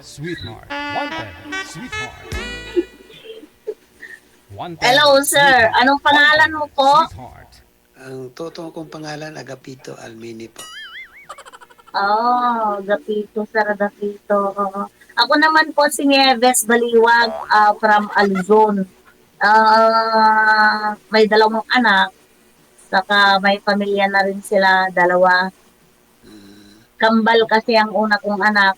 Sweetheart. Wanted. Sweetheart. Wanted. Hello, sir. Sweetheart. Anong pangalan Wanted. mo po? Sweetheart. Ang totoo kong pangalan, Agapito Almini po. Oh, Gapito, sir, Gapito. Oo. Ako naman po si Nieves Baliwag from Alzon. May dalawang anak, saka may pamilya na rin sila, dalawa. Mm, Kambal kasi ang una kong anak.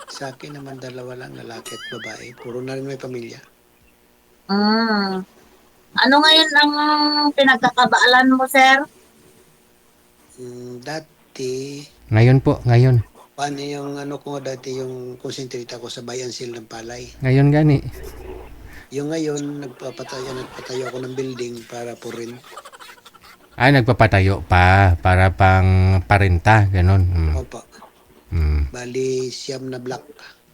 sa akin naman dalawa lang, lalaki at babae. Puro na rin may pamilya. Mm. Ano ngayon ang pinagkakabaalan mo, sir? Dati, Ngayon po, ngayon. paano yung ano ko dati yung concentrate ako sa buy and sell ng palay. Ngayon gani. Yung ngayon, nagpatayo ako ng building para po rin. Nagpapatayo pa para pang parenta, ganon. Opo, Mm. bali siyam na block.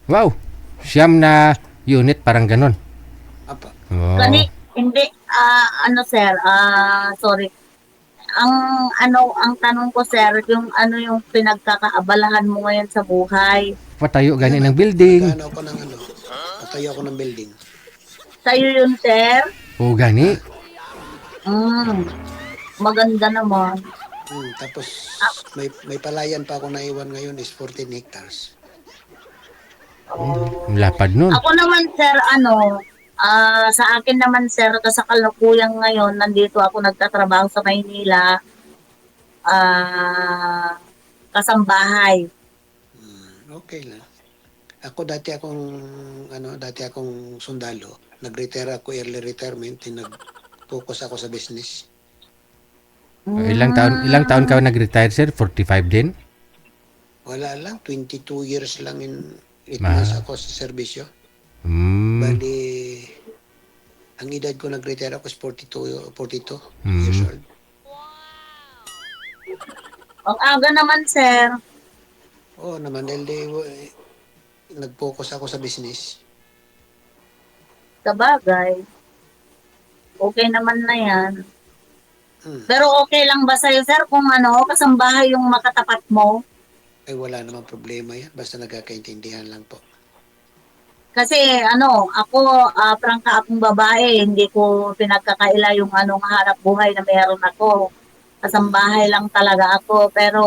Wow! Siyam na unit, parang ganon. Opo, Oh. Gani, hindi, ano, sir, sorry. Ang tanong ko, sir, yung ano yung pinagkakaabalahan mo ngayon sa buhay. Patayo gani Ayun, ng building. nagano ako ng ano, patayo ako ng building. Sa'yo yun, sir? O gani. Mm, maganda naman. Tapos may palayan pa ako naiwan ngayon is 14 hectares. Lapad nun. Ako naman, sir, sa akin naman, sir, sa kalukuyan ngayon, nandito ako nagtatrabaho sa Maynila, kasambahay. Okay lang. Dati akong sundalo. Nag-retire ako early retirement, nag-focus ako sa business. Ilang taon ka nag-retire, sir? 45 din? Wala lang, 22 years lang in 8 months ako sa serbisyo. Mm. Bali, ang edad ko nag-retire ako is 42 years old. Ang aga naman, sir. Oo naman, dahil nag-focus ako sa business. Sabagay. Okay naman na yan. Hmm. Pero okay lang ba sa'yo, sir, kung kasambahay yung makatapat mo? Ay wala namang problema yan, basta nagkakaintindihan lang po. Kasi ako, prangka akong babae, hindi ko pinagkakaila yung hanap buhay na meron ako. Kasambahay lang talaga ako. Pero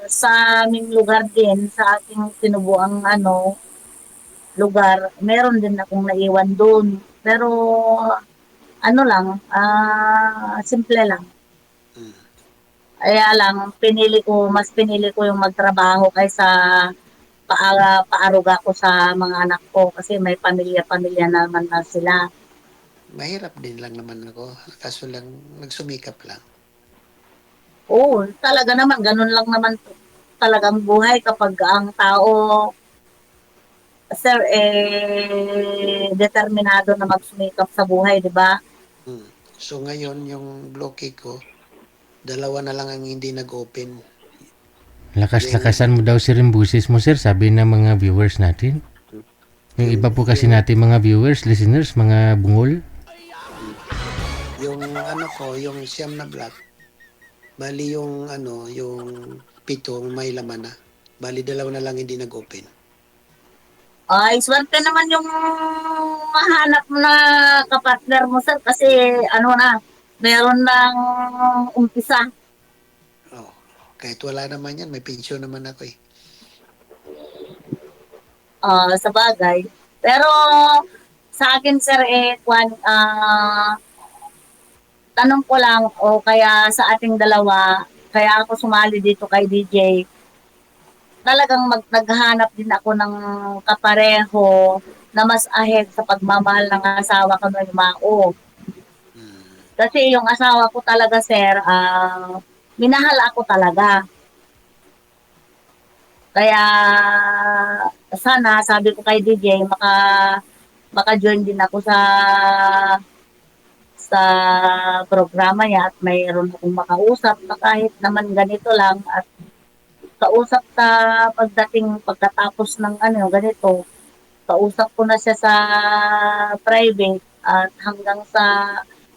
sa aming lugar din, sa aking sinubuang lugar, meron din akong naiwan doon. Pero simple lang. Hmm. Kaya lang, mas pinili ko yung magtrabaho kaysa paaruga ko sa mga anak ko kasi may pamilya-pamilya naman na sila. Mahirap din lang naman ako, kaso lang nagsumikap lang. Oo, talaga naman, ganun lang naman talagang buhay kapag ang tao, sir, determinado na magsumikap sa buhay, di ba? So ngayon, yung bloke ko, dalawa na lang ang hindi nag-open. Lakas-lakasan mo daw, sir, yung busis mo, sir. Sabi ng mga viewers natin. Yung iba po kasi natin mga viewers, listeners, mga bungol. Yung yung siyam na block, bali yung pito may laman na. Bali dalawa na lang hindi nag-open. Ay, swerte naman yung mahanap mo na kapartner mo, sir, kasi meron ng umpisa. Oh, kahit wala naman yan, may pensyon naman ako eh. Sa bagay. Pero sa akin, sir, tanong ko lang, o kaya sa ating dalawa, kaya ako sumali dito kay DJ, talagang naghahanap din ako ng kapareho na mas ahead sa pagmamahal ng asawa ko ng Mao. Kasi yung asawa ko talaga, sir, minahal ako talaga. Kaya sana, sabi ko kay DJ, maka-join din ako sa programa niya at mayroon akong makausap na kahit naman ganito lang at kausap sa pagkatapos ng ganito, kausap ko na siya sa private at hanggang sa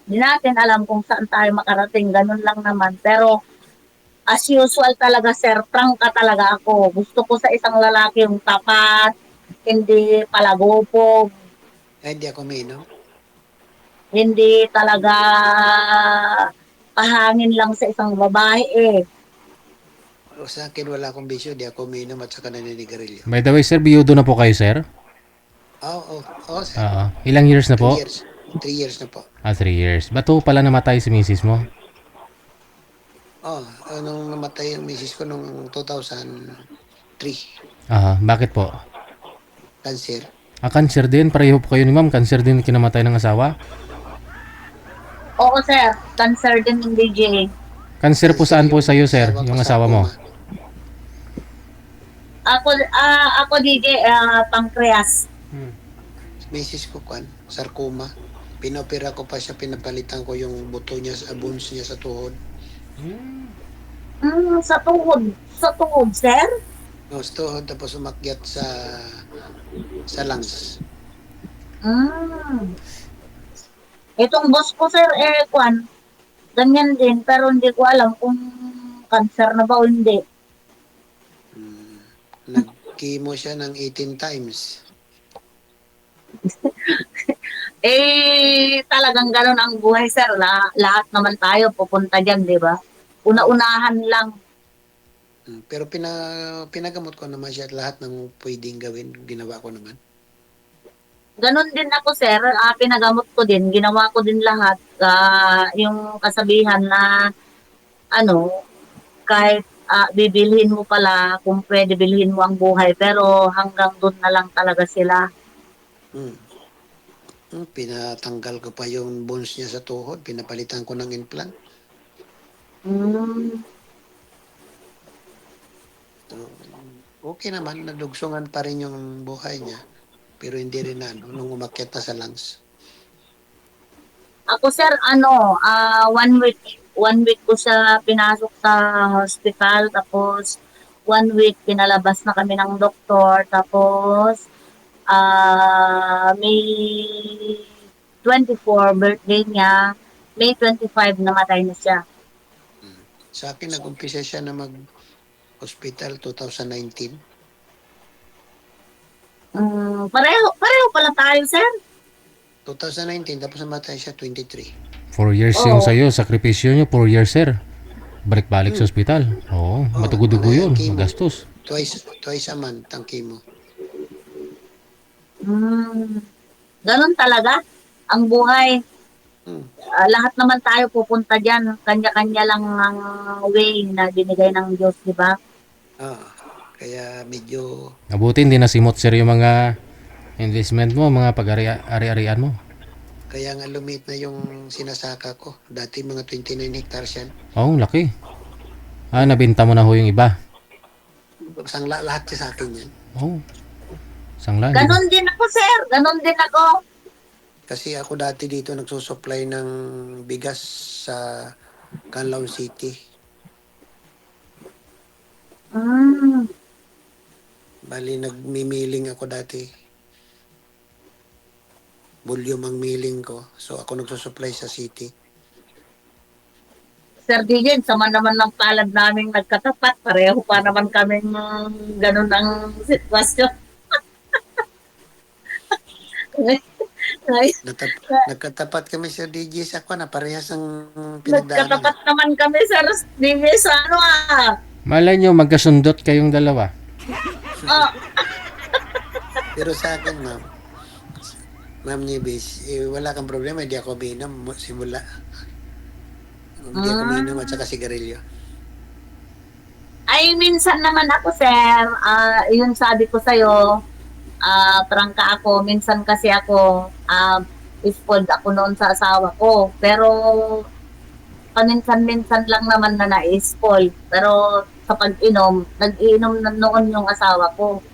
di natin alam kung saan tayo makarating, ganun lang naman. Pero As usual talaga, sir, prangka talaga ako. Gusto ko sa isang lalaki yung tapat, hindi palagopog, Ay, hindi ako umiinom. hindi talaga pahangin lang sa isang babae eh. O, sa akin, wala akong bisyo. Di ako umiinom at saka naninigarilyo. By the way, sir, biyudo na po kayo, sir? Sir. Ilang years na 3 po? years. 3 years na po. 3 years. Ba't po pala namatay si misis mo? Nung namatay yung misis ko nung 2003. Bakit po? Cancer. Cancer din. Pareho po kayo ni ma'am. Cancer din kinamatay ng asawa. Oo, sir, cancer din ng DJ. Cancer po saan po yung sa'yo, sir? ko, Yung asawa mo? sarcoma. Ako DJ, pancreas. Misis ko, sarcoma. Pinopera ko pa siya, pinapalitan ko yung buto niya, bones niya sa tuhod. Sa tuhod, sir? No, sa tuhod, tapos umakyat sa lungs. Itong boss ko, sir, ganyan din, pero hindi ko alam kung cancer na ba o hindi. Nag-chemo siya ng 18 times. Talagang ganun ang buhay, sir. Lahat naman tayo pupunta dyan, di ba? Una-unahan lang. Pero pinagamot ko naman siya at lahat ng pwedeng gawin, ginawa ko naman. Ganon din ako, sir. Pinagamot ko din. Ginawa ko din lahat. Yung kasabihan na, kahit bibilhin mo pala, kung pwede bilhin mo ang buhay, pero hanggang doon na lang talaga sila. Pinatanggal ko pa yung bones niya sa tuhod, pinapalitan ko ng implant. Okay naman, nadugsungan pa rin yung buhay niya. Pero hindi rin nung umakyat na sa lungs. Ako, sir, 1 week ko siya pinasok sa hospital, tapos 1 week pinalabas na kami ng doktor, tapos May 24 birthday niya, May 25 namatay na siya. Sa akin, nag-umpisa siya na mag-hospital 2019. Pareho pala tayo, sir. 2019, tapos namatay siya 23. 4 years yung sa'yo. Sakripisyo nyo, 4 years, sir. Balik-balik sa ospital. Oo, matugudugo yun. chemo. Magastos. Twice a month ang chemo. Ganon talaga ang buhay. Lahat naman tayo pupunta dyan. Kanya-kanya lang ang way na binigay ng Diyos, di ba? Kaya medyo... Mabuti hindi nasimot, sir, yung mga investment mo, mga pag-ari-arian mo. Kaya nga lumit na yung sinasaka ko. Dati mga 29 hectares yan. Laki. Nabinta mo na ho yung iba. Lahat siya sa akin yan. Sangla. Ganon din ako, sir. Ganon din ako. Kasi ako dati dito nagsusupply ng bigas sa Canlaon City. Bali, nagmimiling ako dati. Volume ang milling ko. So, ako nagsusupply sa city. Sir DJ, sama naman ng palad naming nagkatapat. Pareho pa naman kaming ganun ang sitwasyon. Nagkatapat kami sa DJ sa na parehas ang pinagdaanan. Nagkatapat naman kami, Sir DJ, sa Malay nyo, magkasundot kayong dalawa. Pero sa akin, Ma'am Nibis, wala kang problema, hindi ako binom simula. Hindi ako binom at saka sigarilyo. Ay, minsan naman ako, sir. Yung sabi ko sa'yo, prangka ako. Minsan kasi ako, spoiled ako noon sa asawa ko. Pero, paminsan-minsan lang naman na na-spoil. Pero, sa pag-inom, nag-iinom na noon yung asawa ko.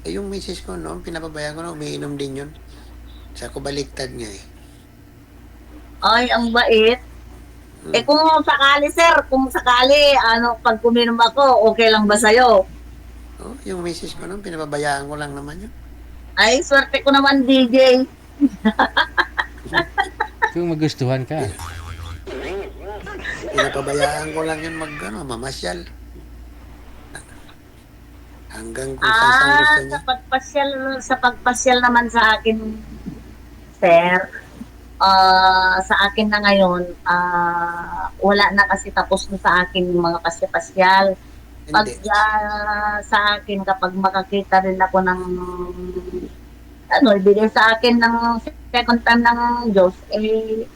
Yung misis ko noon, pinapabayaan ko na umiinom din yun. Sa ako baliktad nga eh. Ay, ang bait. Kung sakali, sir, pag kuminom ako, okay lang ba sa'yo? Yung misis ko noon, pinapabayaan ko lang naman yun. Ay, swerte ko naman, DJ. Kung magustuhan ka. Pinapabayaan ko lang yun mamasyal. Hanggang kung saan gusto niya. Sa pagpasyal naman sa akin, sir, sa akin na ngayon, wala na kasi tapos na sa akin yung mga pasyapasyal. Pag Hindi. sa akin, kapag makakita rin ako ng ibigay sa akin ng second time ng Diyos,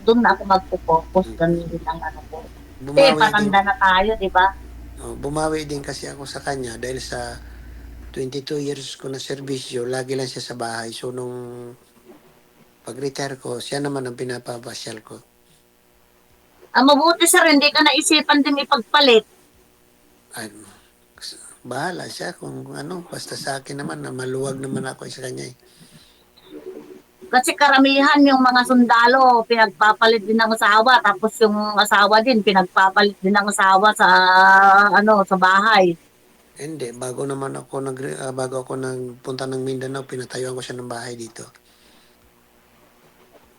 doon na ako magpo-focus. Mm. Ganun din ang ano ko. Kasi Bumawi din. patanda na tayo, di ba? Bumawi din kasi ako sa kanya dahil sa 22 years ko na serbisyo, lagi lang siya sa bahay. So, nung pag-retire ko, siya naman ang pinapapasyal ko. Ang mabuti, sir, hindi ka naisipan din ipagpalit. Ay, bahala siya kung ano. Basta sa akin naman, na maluwag naman ako sa kanya eh. Kasi karamihan yung mga sundalo, pinagpapalit din ng asawa. Tapos yung asawa din, pinagpapalit din ng asawa sa, sa bahay. Hindi, bago ako nagpunta ng Mindanao, pinatayuan ko siya ng bahay dito.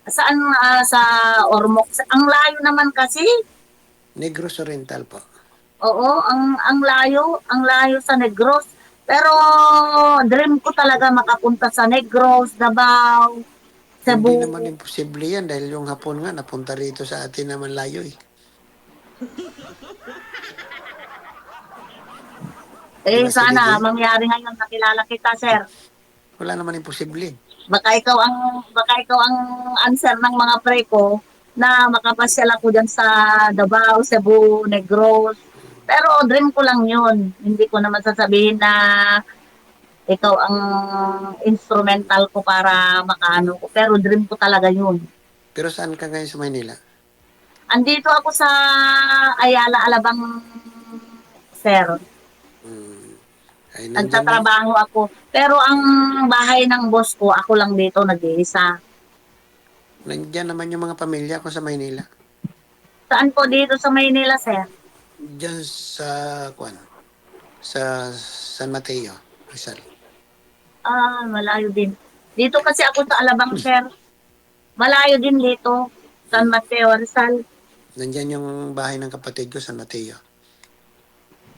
Saan, sa Ormoc? Ang layo naman kasi. Negros Oriental po. Oo, ang layo sa Negros. Pero dream ko talaga makapunta sa Negros, Davao, Hindi Cebu. naman imposible yan dahil yung hapon nga napunta rito sa atin naman layo eh. Di ba si Sana DJ? mangyari ngayon nakilala kita, sir. Wala naman imposible. Baka ikaw ang answer ng mga pre ko na makapasyal ako diyan sa Davao, Cebu, Negros. Pero dream ko lang 'yun. Hindi ko naman sasabihin na ikaw ang instrumental ko para makaano ko. Pero dream ko talaga 'yun. Pero saan ka ngayon sa Maynila? Andito ako sa Ayala, Alabang, sir. Hmm. Ay, nandyan na. Nagtatrabaho ako. Pero ang bahay ng boss ko, ako lang dito nag-iisa. Nandyan naman yung mga pamilya ko sa Maynila. Saan po dito sa Maynila, sir? Diyan sa, Kwan, sa San Mateo, Rizal. Malayo din. Dito kasi ako sa Alabang, sir. Malayo din dito. San Hmm. Mateo, Rizal. Nandyan yung bahay ng kapatid ko, San Mateo.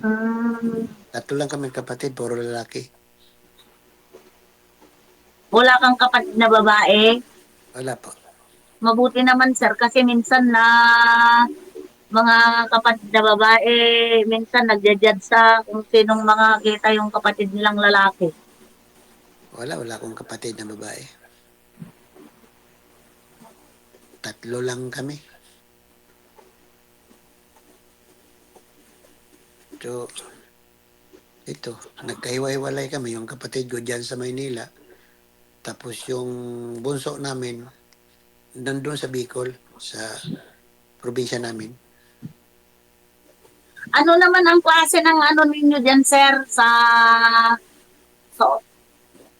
Hmm, Tatlo lang kami kapatid, puro lalaki. wala kang kapatid na babae. Wala po. Mabuti naman, sir, kasi minsan na mga kapatid na babae, minsan nagja-judge sa kung sinong mga kita yung kapatid nilang lalaki. Wala akong kapatid na babae. Tatlo lang kami. So, ito, nagkahiwa-hiwalay kami. Yung kapatid ko dyan sa Maynila. Tapos yung bunso namin, nandun sa Bicol, sa probinsya namin. Ano naman ang klase ng ano ninyo dyan, sir, sa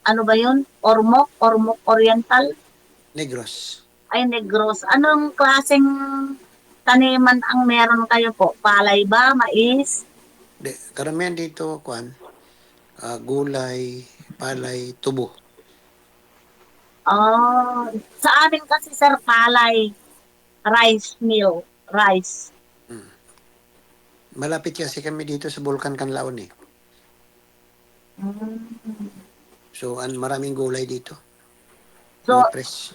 ano ba yun? Ormoc Oriental? Negros. Ay, Negros. Anong klaseng taniman ang meron kayo po? Palay ba? Mais? Karamihan dito, gulay, palay, tubo. Sa amin kasi, sir, palay. Rice mill. Rice. Hmm. Malapit kasi kami dito sa Bulkan Canlaon eh. Mm. So, maraming gulay dito. So, Mga fresh.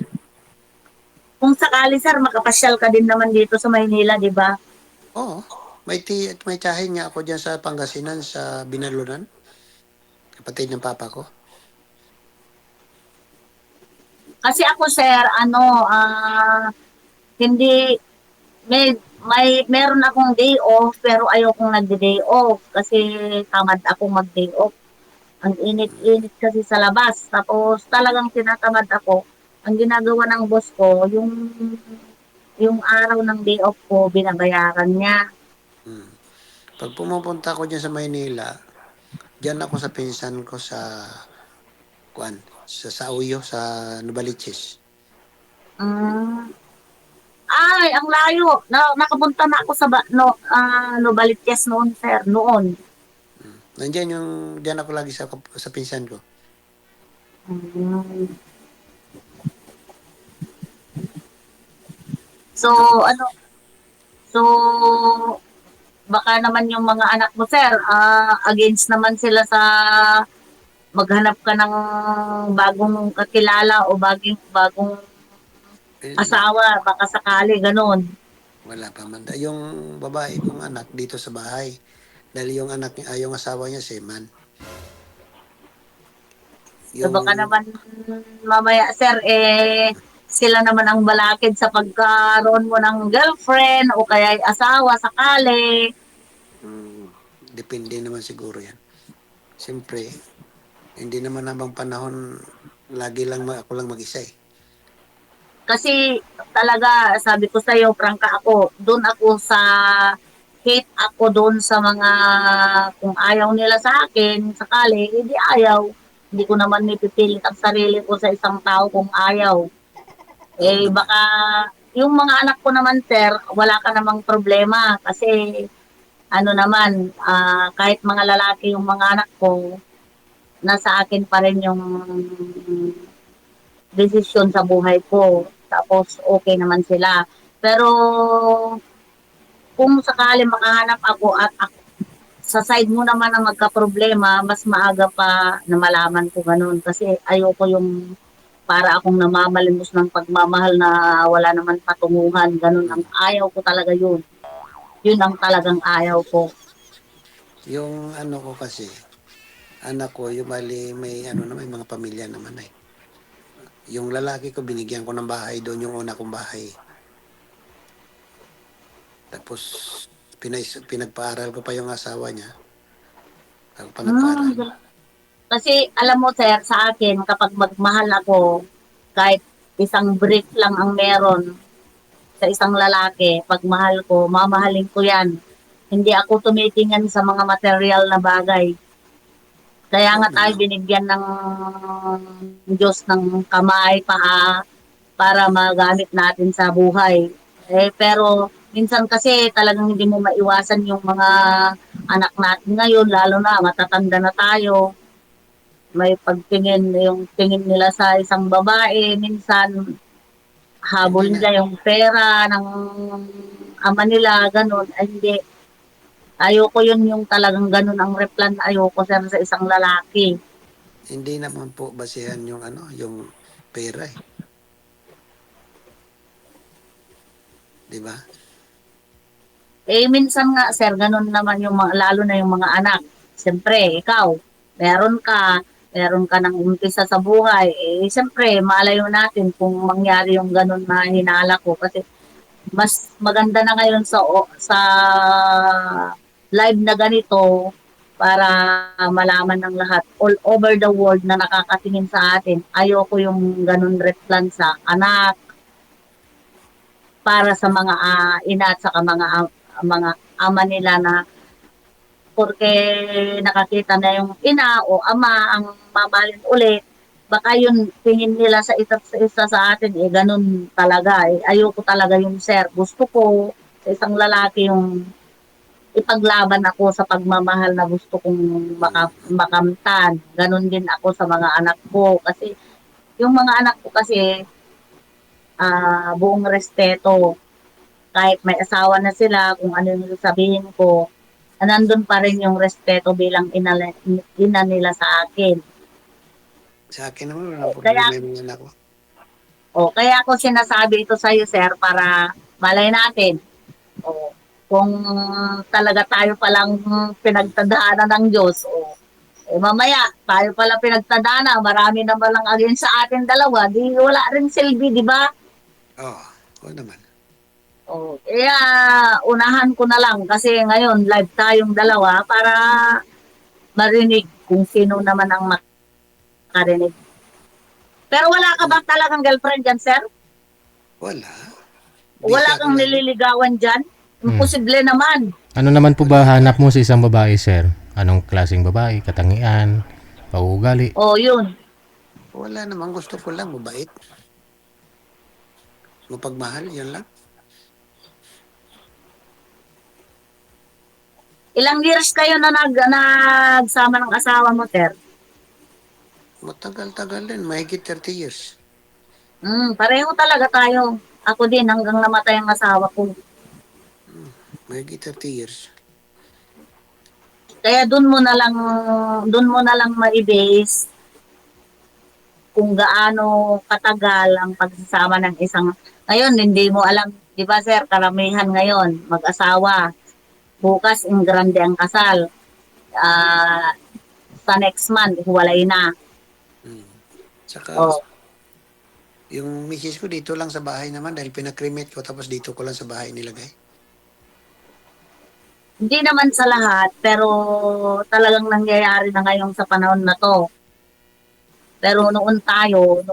kung sakali, sir, makapasyal ka din naman dito sa Maynila, di ba? Oo. May tiyahin nga ako dyan sa Pangasinan, sa Binalunan. Kapatid ng papa ko. Kasi ako, sir, hindi, meron akong day off, pero ayokong nagde-day off kasi tamad akong mag-day off. Ang init-init kasi sa labas. Tapos talagang tinatamad ako. Ang ginagawa ng boss ko, yung araw ng day off ko, binabayaran niya. Hmm. Pag pumupunta ako dyan sa Maynila, dyan ako sa pinsan ko sa Sauyo, sa Novaliches. Mm. Ay, ang layo. Nakapunta na ako sa Novaliches noon, sir. Noon. Dyan ako lagi sa pinsan ko. Mm. So, Nakap- ano, So, baka naman yung mga anak mo, sir, against naman sila sa maghanap ka ng bagong kakilala o bagong Eh, asawa, baka sakali, ganun. wala pa man. Yung babae kong anak dito sa bahay. Dahil yung anak niya, yung asawa niya, seaman. So, baka Yung, naman mamaya, sir, sila naman ang balakid sa pagkaroon mo ng girlfriend o kaya asawa sakali. mm, depende naman siguro yan. Siyempre, hindi naman habang panahon, lagi lang ako lang mag-isa eh. Kasi talaga, sabi ko sa'yo, prangka ako, doon ako sa hate ako doon sa mga kung ayaw nila sa akin, sakali, hindi ayaw. Hindi ko naman nipipilit ang sarili ko sa isang tao kung ayaw. Oo naman. Baka yung mga anak ko naman, sir, wala ka namang problema kasi ano naman, kahit mga lalaki yung mga anak ko, nasa akin pa rin yung desisyon sa buhay ko. Tapos okay naman sila. Pero kung sakali makahanap ako at sa side mo naman ang magka-problema, mas maaga pa na malaman ko ganun. Kasi ayoko yung para akong namamalimos ng pagmamahal na wala naman patunguhan. Ganun ang Mm. ayaw ko talaga yun. Yun ang talagang ayaw ko. Yung ano ko kasi, anak ko, yung bali may ano na may mga pamilya naman eh. Yung lalaki ko, binigyan ko ng bahay doon, yung una kong bahay. Tapos, pinagpaaral ko pa yung asawa niya. Ako pa nagpaaral. Hmm, kasi alam mo sir, sa akin, kapag magmahal ako, kahit isang brick lang ang meron sa isang lalaki, pag mahal ko, mamahalin ko yan. Hindi ako tumitingin sa mga material na bagay. Kaya Oo nga tayo naman. binigyan ng Diyos ng kamay, paa, para magamit natin sa buhay. Pero minsan kasi talagang hindi mo maiwasan yung mga anak natin ngayon, lalo na matatanda na tayo. May pagtingin, yung tingin nila sa isang babae, minsan habol Hindi na, nila yung pera ng ama nila, ganun. Ay, hindi. Ayoko yun yung talagang ganun ang replan na ayoko sa isang lalaki. hindi naman po basehan yung ano, yung pera eh. 'Di ba? Minsan nga, sir, ganun naman yung mga, lalo na yung mga anak. Siyempre, ikaw, meron meron ka ng umpisa sa buhay. Siyempre, malayo natin kung mangyari yung ganun na hinala ko. Kasi mas maganda na ngayon sa live na ganito para malaman ng lahat all over the world na nakakatingin sa atin. Ayoko yung ganun red plan sa anak para sa mga ina at saka mga ama nila na porque nakakita na yung ina o ama ang mamahalin ulit, baka yun tingin nila sa isa't sa isa sa atin, ganun talaga. Ayoko talaga yung sir. Gusto ko sa isang lalaki yung ipaglaban ako sa pagmamahal na gusto kong Mm. makamtan. Ganun din ako sa mga anak ko. Kasi yung mga anak ko kasi buong respeto. Kahit may asawa na sila, kung ano yung sabihin ko, nandun pa rin yung respeto bilang ina nila sa akin. Sa akin naman, walang Kaya, problema yung mga anak ko. kaya ako sinasabi ito sa iyo, sir, para malay natin. Kung talaga tayo palang pinagtadhana ng Diyos, mamaya, tayo pala pinagtadhana, marami naman lang against sa atin dalawa, di wala rin silbi, di ba? Oo, oo naman. Kaya unahan ko na lang kasi ngayon live tayong dalawa para marinig kung sino naman ang makarinig. Pero wala ka ba talagang girlfriend dyan, sir? Wala. Wala Busy ako kang lagi. nililigawan dyan? Hmm. Imposible naman. Ano naman po ba hanap mo sa isang babae, sir? Anong klaseng babae? Katangian? Paugali? Yun. Wala naman. Gusto ko lang mabait. Mapagmahal, yun lang. Ilang years kayo na nagsama ng asawa mo, sir? Matagal-tagal din. Mahigit 30 years. Pareho talaga tayo. Ako din hanggang namatay ang asawa ko. May 30 years. Kaya doon mo na lang ma-base kung gaano katagal ang pagsasama ng isang, ngayon hindi mo alam, di ba sir, karamihan ngayon, mag-asawa, bukas ang grande ang kasal, ah, sa next month, huwalay na. Hmm. Saka, Oh, yung misis ko dito lang sa bahay naman dahil pinakremate ko tapos dito ko lang sa bahay nilagay. hindi naman sa lahat, pero talagang nangyayari na ngayon sa panahon na to. Pero noong tayo,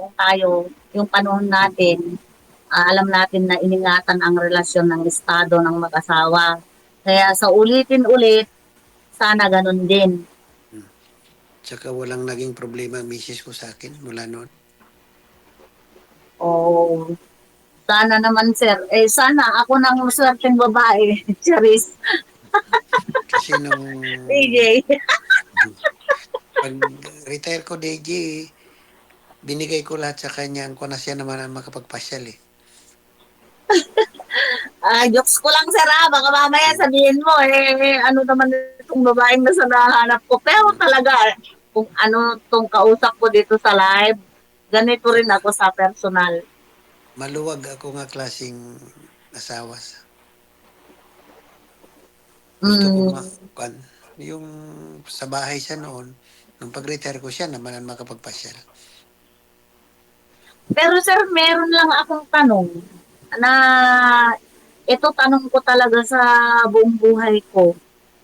yung panahon natin, alam natin na iningatan ang relasyon ng estado ng mag-asawa. Kaya sa ulitin-ulit, sana ganun din. Saka walang naging problema ang misis ko sa akin mula noon. O sana naman sir, sana ako nang swerteng babae, Charis, Kasi nung PJ. pag-retire ko, DJ, binigay ko lahat sa kanya. Ang na siya naman ang makapagpasyal eh. Jokes ko lang sir baka mamaya sabihin mo, ano naman itong babaeng nasa nahanap ko. Pero talaga, kung ano tong kausap ko dito sa live, ganito rin ako sa personal. Maluwag ako nga klaseng asawa. Gusto ko Mm. yung sa bahay siya noon, nung pag-retire ko siya naman ang makapagpasyal. Pero sir, meron lang akong tanong na ito tanong ko talaga sa buong buhay ko.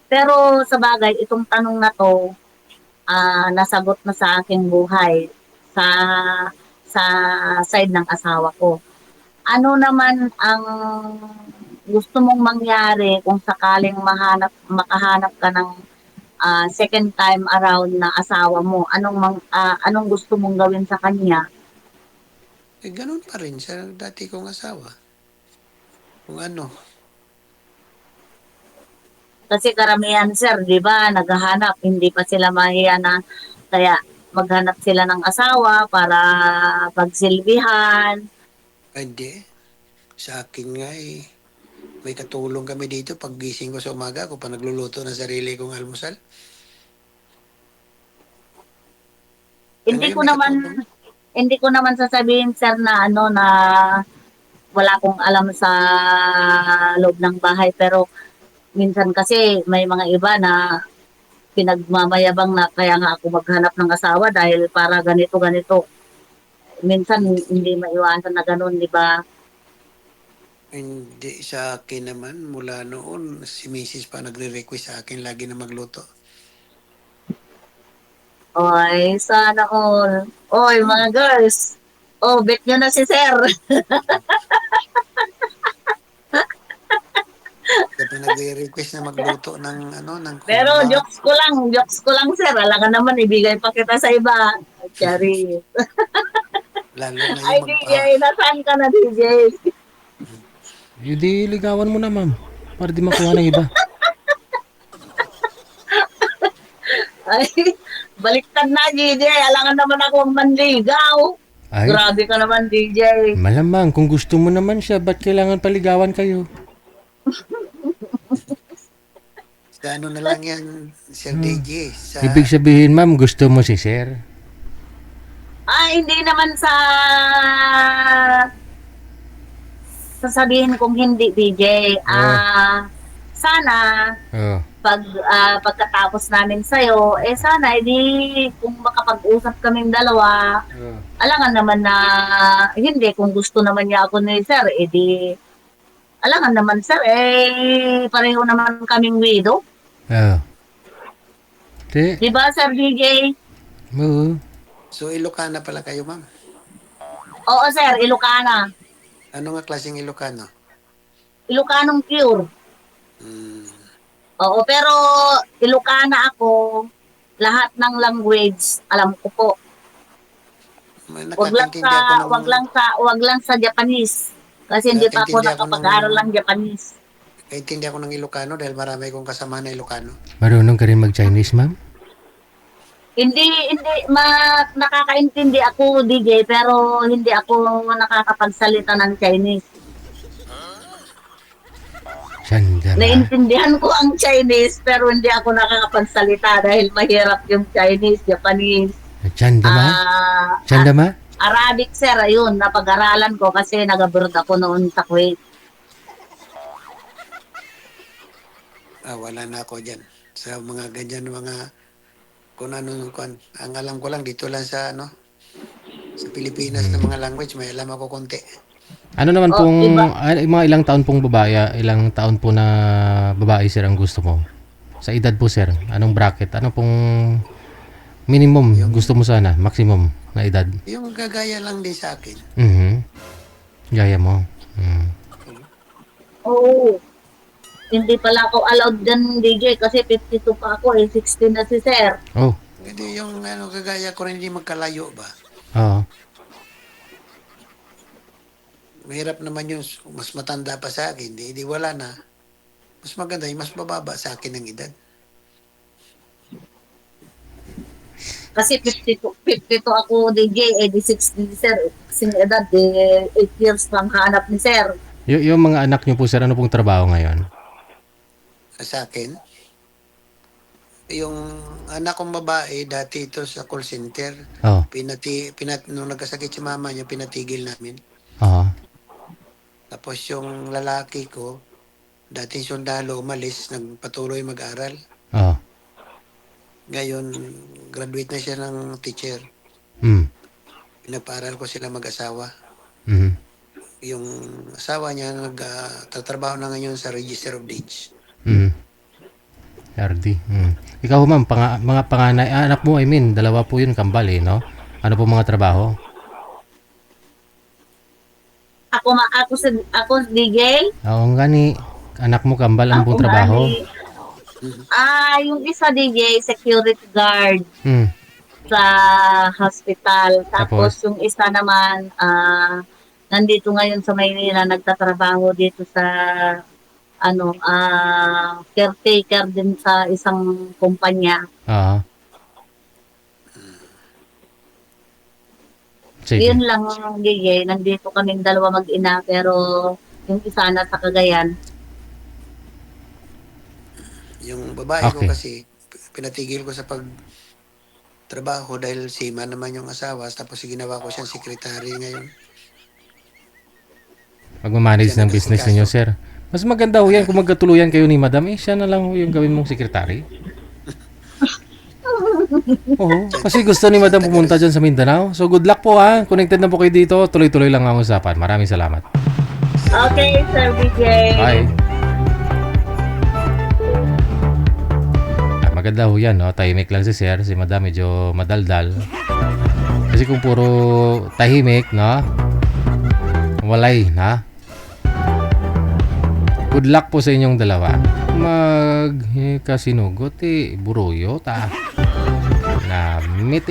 Pero sa bagay, itong tanong na to, nasagot na sa aking buhay sa sa side ng asawa ko. Ano naman ang gusto mong mangyari kung sakaling makahanap ka ng second time around na asawa mo? Anong gusto mong gawin sa kanya? Eh, ganun pa rin sa dati kong asawa. Kung ano, Kasi karamihan sir, 'di ba, naghahanap, hindi pa sila mahiya na kaya maghanap sila ng asawa para pagsilbihan. hindi. Sa akin nga eh, may katulong kami dito pag gising ko sa umaga ako pa nagluluto ng sarili kong almusal. Hindi Ngayon ko may naman katulong. hindi ko naman sasabihin sir na na wala akong alam sa loob ng bahay pero minsan kasi may mga iba na pinagmamayabang na kaya nga ako maghanap ng asawa dahil para ganito ganito. Minsan Hindi, hindi maiwasan na ganun, 'di ba? hindi sa akin naman mula noon si Mrs. pa nagre-request sa akin lagi na magluto. Oy, sana all. Oy, Hmm. mga girls. Oh, bet nyo na si Sir. Kaya pa nagre-request na magluto ng ano ng Pero humba. jokes ko lang, Sir. Alam ka naman, ibigay pa kita sa iba. Chari. Lalo na Ay, yung DJ, nasaan ka na, DJ? Hindi ligawan mo na, ma'am. Para di makuha ng iba. Ay, baliktad na, DJ. Alangan naman ako manligaw. Ay, Grabe ka naman, DJ. malamang kung gusto mo naman siya, ba't kailangan paligawan kayo? sa ano na lang yan, Sir DJ, sa Ibig sabihin, ma'am, gusto mo si sir? Hindi naman sasabihin kong hindi, DJ. Sana Oh. pagkatapos namin sa'yo, sana, kung makapag-usap kaming dalawa, Oh. alangan naman na, hindi, kung gusto naman niya ako ni Sir, alangan naman, Sir, pareho naman kaming widow. Oh. Di? Di ba, Sir DJ? Oo. so Ilocana pala kayo, ma'am. Oo, Sir, Ilocana. Ano nga klaseng Ilocano? Ilocanong pure. Hmm, Oo, pero Ilocana ako, lahat ng language, alam ko po. may nakakaintindi ako ng Wag lang sa Japanese. Kasi hindi pa ako nakakaintindi ako ng nakapag-aral ng Japanese. Kaintindi ako ng Ilocano dahil marami kong kasama na Ilocano. Marunong ka rin mag-Chinese, ma'am? Hindi nakakaintindi ako DJ pero hindi ako nakakapagsalita ng Chinese. Sandama. Naintindihan ko ang Chinese pero hindi ako nakakapagsalita dahil mahirap yung Chinese, Japanese, Sandama? ah, Sandama? Arabic sir, ayun, napag-aralan ko kasi nag-abroad ako noon sa Kuwait. Wala na ako dyan. Sa mga ganyan, mga kung ano, ang alam ko lang dito lang sa sa Pilipinas na mga language, may alam ako konti. Ano naman Oh, pong, iba. mga ilang taon pong babae, ilang taon po na babae sir ang gusto mo? Sa edad po sir, anong bracket? Ano pong minimum gusto mo sana, maximum na edad? Yung gagaya lang din sa akin. Gaya mo. Oo. Hindi pala ako allowed dyan, DJ, kasi 52 pa ako, 16 na si sir. Oh, Hindi yung gagaya ko rin hindi magkalayo ba? oo. Mahirap naman yung mas matanda pa sa akin, di wala na. Mas maganda yung mas bababa sa akin ng edad. Kasi 52 ako, DJ, di 16 ni sir. Kasing edad, 8 years lang hanap ni sir. Yung mga anak niyo po sir, ano pong trabaho ngayon? Sa akin, yung anak kong babae, dati ito sa call center, Oh, nung nagkasakit si mama niya, pinatigil namin. oo. Tapos yung lalaki ko, dati sundalo, umalis, nagpatuloy mag-aral. Oo. Ngayon, graduate na siya ng teacher. Mm. Pinapaaral ko sila mag-asawa. Mhm. Yung asawa niya, nagtatrabaho na ngayon sa Register of Deeds. Mm. RD. Ikaw ma'am, mga panganay, anak mo, I mean, dalawa po yun, kambal eh, no? Ano po mga trabaho? Ako DJ. Oo nga ni, anak mo kambal, ano pong trabaho? Yung isa DJ, security guard Mm. sa hospital. Tapos yung isa naman, nandito ngayon sa Maynila, nagtatrabaho dito sa caretaker din sa isang kumpanya. Oo. Sige. Yun lang, DJ. Nandito kaming dalawa mag-ina, pero yung isa na sa Cagayan. Yung babae ko Okay. kasi, pinatigil ko sa pagtrabaho dahil sima naman yung asawa. Tapos ginawa ko siyang sekretary ngayon. Magmamanage Siya ng business ninyo, sir. Mas maganda ho yan kung magkatuluyan kayo ni madam. Siya na lang ho yung gawin mong sekretary. Oo, kasi gusto ni madam pumunta dyan sa Mindanao. So good luck po ha. Connected na po kayo dito. Tuloy-tuloy lang ang usapan. Maraming salamat. Okay, Sir DJ. Bye. Maganda ho yan, no? Tahimik lang si sir. Si madam medyo madaldal. Kasi kung puro tahimik, no? Walay, na? Good luck po sa inyong dalawa. Kasinugot buruyo ta. Namit